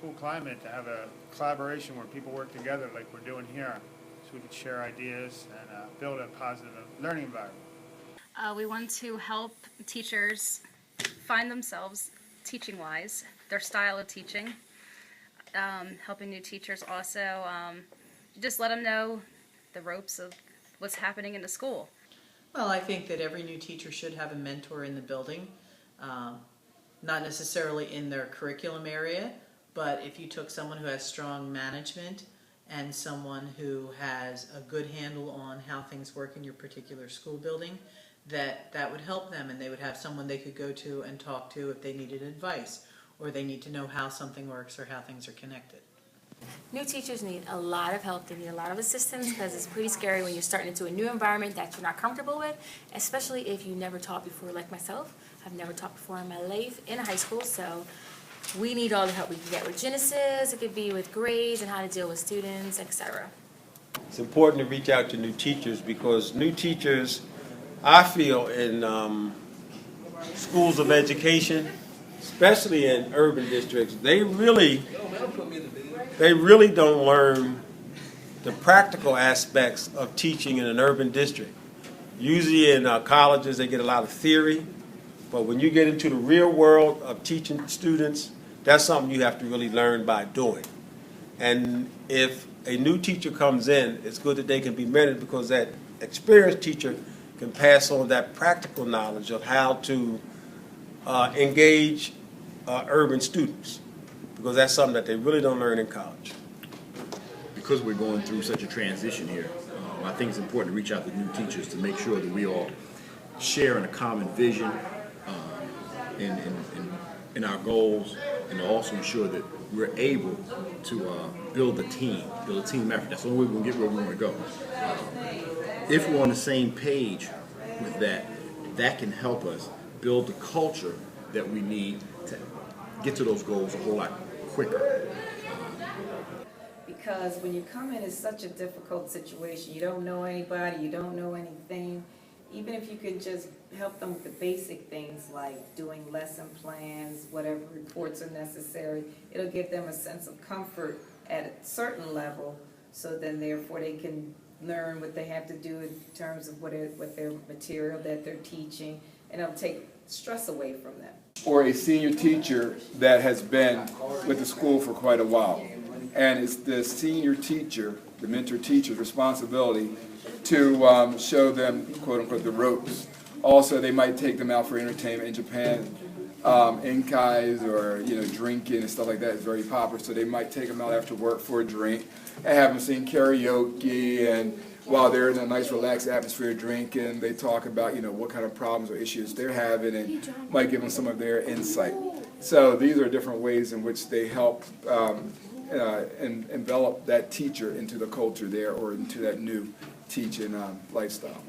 school climate to have a collaboration where people work together like we're doing here, so we can share ideas and build a positive learning environment. We want to help teachers find themselves teaching-wise, their style of teaching. Helping new teachers also just let them know the ropes of what's happening in the school. Well, I think that every new teacher should have a mentor in the building, not necessarily in their curriculum area, but if you took someone who has strong management and someone who has a good handle on how things work in your particular school building, that would help them, and they would have someone they could go to and talk to if they needed advice or they need to know how something works or how things are connected. New teachers need a lot of help. They need a lot of assistance because it's pretty scary when you're starting into a new environment that you're not comfortable with, especially if you never taught before, like myself. I've never taught before in my life in high school, so we need all the help we can get with Genesis. It could be with grades and how to deal with students, etc. It's important to reach out to new teachers because new teachers, I feel, in schools of education, especially in urban districts, they really don't learn the practical aspects of teaching in an urban district. Usually in colleges they get a lot of theory, but when you get into the real world of teaching students, that's something you have to really learn by doing. And if a new teacher comes in, it's good that they can be mentored because that experienced teacher can pass on that practical knowledge of how to engage urban students, because that's something that they really don't learn in college. Because we're going through such a transition here, I think it's important to reach out to new teachers to make sure that we all share in a common vision in our goals, and to also ensure that we're able to build a team effort. That's the only way we're going to get where we want to go. If we're on the same page with that, that can help us build the culture that we need to get to those goals a whole lot quicker. Because when you come in, it's such a difficult situation. You don't know anybody, you don't know anything. Even if you could just help them with the basic things like doing lesson plans, whatever reports are necessary, it'll give them a sense of comfort at a certain level, so then therefore they can learn what they have to do in terms of what their material that they're teaching, and it'll take stress away from them. Or a senior teacher that has been with the school for quite a while. And it's the senior teacher, the mentor teacher's responsibility to show them, quote unquote, the ropes. Also, they might take them out for entertainment. In Japan, inkais or drinking and stuff like that is very popular. So they might take them out after work for a drink and have them sing karaoke, and while they're in a nice relaxed atmosphere drinking, they talk about what kind of problems or issues they're having, and might give them some of their insight. So these are different ways in which they help and envelop that teacher into the culture there, or into that new teaching lifestyle.